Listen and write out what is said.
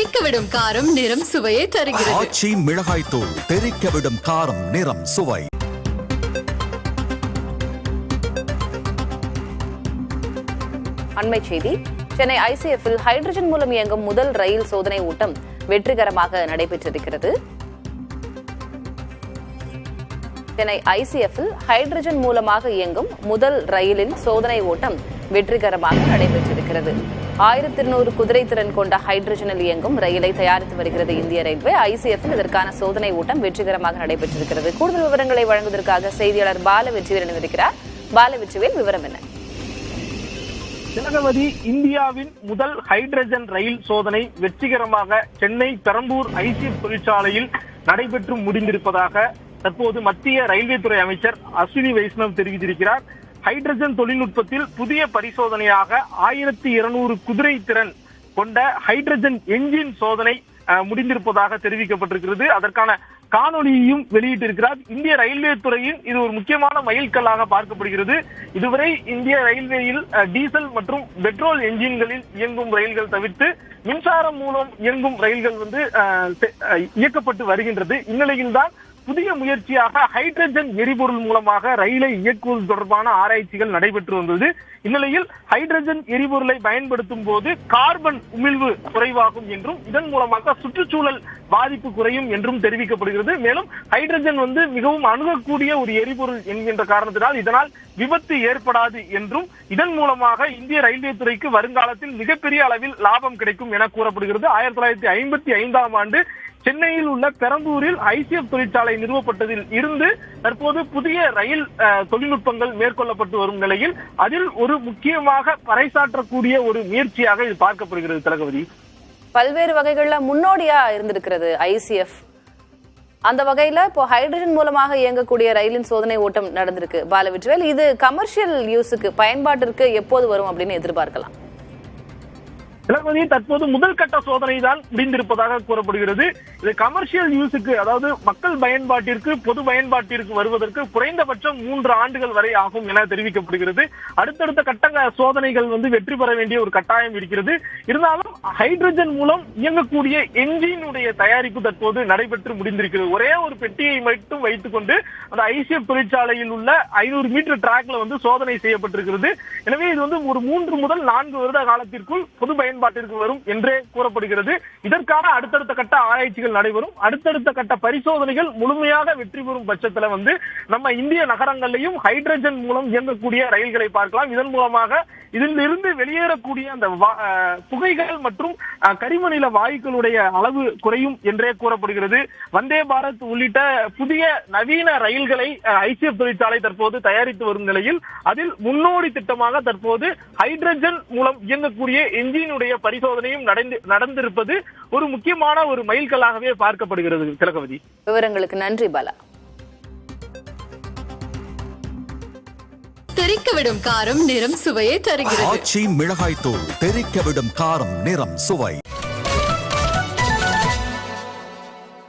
தெறிக்கவிடும் காரம் நிறம் சுவையை தருகிறது. ஆச்சி மிளகாய் தூள் தெறிக்கவிடும் காரம் நிறம் சுவை. அண்மை செய்தி. சென்னை ஐசிஎஃப்பில் ஹைட்ரஜன் மூலம் இயங்கும் முதல் ரயில் சோதனை ஓட்டம் வெற்றிகரமாக நடைபெற்றிருக்கிறது. சென்னை ஐசிஎஃப்பில் ஹைட்ரஜன் மூலமாக இயங்கும் முதல் ரயிலின் சோதனை ஓட்டம் வெற்றிகரமாக நடைபெற்றிருக்கிறது. 1200 குதிரை திறன் கொண்ட ஹைட்ரஜனில் இயங்கும் ரயிலை தயாரித்து வருகிறது இந்திய ரயில்வே. ஐசிஎஃப்பில் இதற்கான சோதனை ஓட்டம் வெற்றிகரமாக நடைபெற்றிருக்கிறது. கூடுதல் விவரங்களை வழங்குவதற்காக செய்தியாளர் பாலவெற்றிவேல் இணைந்திருக்கிறார். பாலவெற்றிவேல், விவரம் என்ன? திலகவதி, இந்தியாவின் முதல் ஹைட்ரஜன் ரயில் சோதனை வெற்றிகரமாக சென்னை பெரம்பூர் ஐசிஎஃப் தொழிற்சாலையில் நடைபெற்று முடிந்திருப்பதாக தற்போது மத்திய ரயில்வே துறை அமைச்சர் அஸ்வினி வைஷ்ணவ் தெரிவித்திருக்கிறார். ஹைட்ரஜன் தொழில்நுட்பத்தில் புதிய பரிசோதனையாக 1200 குதிரை திறன் கொண்ட ஹைட்ரஜன் என்ஜின் சோதனை முடிந்திருப்பதாக தெரிவிக்கப்பட்டிருக்கிறது. அதற்கான காணொலியையும் வெளியிட்டிருக்கிறார். இந்திய ரயில்வே துறையின் இது ஒரு முக்கியமான மைல்கல்லாக பார்க்கப்படுகிறது. இதுவரை இந்திய ரயில்வேயில் டீசல் மற்றும் பெட்ரோல் என்ஜின்களில் இயங்கும் ரயில்கள் தவிர்த்து மின்சாரம் மூலம் இயங்கும் ரயில்கள் இயக்கப்பட்டு வருகின்றது. இந்நிலையில்தான் புதிய முயற்சியாக ஹைட்ரஜன் எரிபொருள் மூலமாக ரயிலை இயக்குவது தொடர்பான ஆராய்ச்சிகள் நடைபெற்று வந்தது. இந்நிலையில் ஹைட்ரஜன் எரிபொருளை பயன்படுத்தும் போது கார்பன் உமிழ்வு குறைவாகும் என்றும் இதன் மூலமாக சுற்றுச்சூழல் பாதிப்பு குறையும் என்றும் தெரிவிக்கப்படுகிறது. மேலும் ஹைட்ரஜன் மிகவும் அணுகக்கூடிய ஒரு எரிபொருள் என்கின்ற காரணத்தினால் இதனால் விபத்து ஏற்படாது என்றும் இதன் மூலமாக இந்திய ரயில்வே துறைக்கு வருங்காலத்தில் மிகப்பெரிய அளவில் லாபம் கிடைக்கும் என கூறப்படுகிறது. 1955ஆம் ஆண்டு சென்னையில் உள்ள பெரம்பூரில் ஐசிஎஃப் தொழிற்சாலை நிறுவப்பட்டதில் இருந்து தற்போது புதிய ரயில் தொழில்நுட்பங்கள் மேற்கொள்ளப்பட்டு வரும் நிலையில் அதில் ஒரு முக்கியமாக பறைசாற்றக்கூடிய ஒரு முயற்சியாக இது பார்க்கப்படுகிறது. திலகவதி, பல்வேறு வகைகள்ல முன்னோடியா இருந்திருக்கிறது ஐசிஎஃப். அந்த வகையில இப்போ ஹைட்ரஜன் மூலமாக இயங்கக்கூடிய ரயிலின் சோதனை ஓட்டம் நடந்திருக்கு. பாலவெற்றிவேல், இது கமர்ஷியல் யூஸுக்கு பயன்பாட்டிற்கு எப்போது வரும் அப்படின்னு எதிர்பார்க்கலாம்? திலகவதி, தற்போது முதல் கட்ட சோதனை தான் முடிந்திருப்பதாக கூறப்படுகிறது. இது கமர்ஷியல் யூஸுக்கு, அதாவது மக்கள் பயன்பாட்டிற்கு, பொது பயன்பாட்டிற்கு வருவதற்கு குறைந்தபட்சம் 3 ஆண்டுகள் வரை ஆகும் என தெரிவிக்கப்படுகிறது. அடுத்தடுத்த கட்ட சோதனைகள் வெற்றி பெற வேண்டிய ஒரு கட்டாயம் இருக்கிறது. இருந்தாலும் ஹைட்ரஜன் மூலம் இயங்கக்கூடிய என்ஜினுடைய தயாரிப்பு தற்போது நடைபெற்று முடிந்திருக்கிறது. ஒரே ஒரு பெட்டியை மட்டும் வைத்துக் கொண்டு அந்த ஐசிஎஃப் தொழிற்சாலையில் உள்ள 500 மீட்டர் டிராக்ல சோதனை செய்யப்பட்டிருக்கிறது. எனவே இது ஒரு 3 முதல் 4 வருட காலத்திற்குள் பொது பயன்பாட்டிற்கு வரும் என்றே கூறப்படுகிறது. இதற்கான அடுத்தடுத்த கட்ட ஆராய்ச்சிகள் நடைபெறும். அடுத்தடுத்த கட்ட பரிசோதனைகள் முழுமையாக வெற்றி பெறும் பட்சத்துல நம்ம இந்திய நகரங்களிலையும் ஹைட்ரஜன் மூலம் இயங்கக்கூடிய ரயில்களை பார்க்கலாம். இதன் மூலமாக இதில் இருந்து வெளியேறக்கூடிய அந்த புகைகள் மற்றும் கரிமநில வாயுக்களுடைய அளவு குறையும் என்றே கூறப்படுகிறது. வந்தே பாரத் உள்ளிட்ட புதிய நவீன ரயில்களை ஐசிஎஃப் தொழிற்சாலை தற்போது தயாரித்து வரும் நிலையில் அதில் முன்னோடி திட்டமாக தற்போது ஹைட்ரஜன் மூலம் இயங்கக்கூடிய என்ஜினுடைய பரிசோதனையும் நடந்திருப்பது ஒரு முக்கியமான ஒரு மைல்கல்லாகவே பார்க்கப்படுகிறது. திலகவதி, விவரங்களுக்கு நன்றி பாலா. தெறிக்கவிடும் காரம் நிறம் சுவையை தருகிறது. ஆச்சி மிளகாய் தூள் தெறிக்கவிடும் காரம் நிறம் சுவை.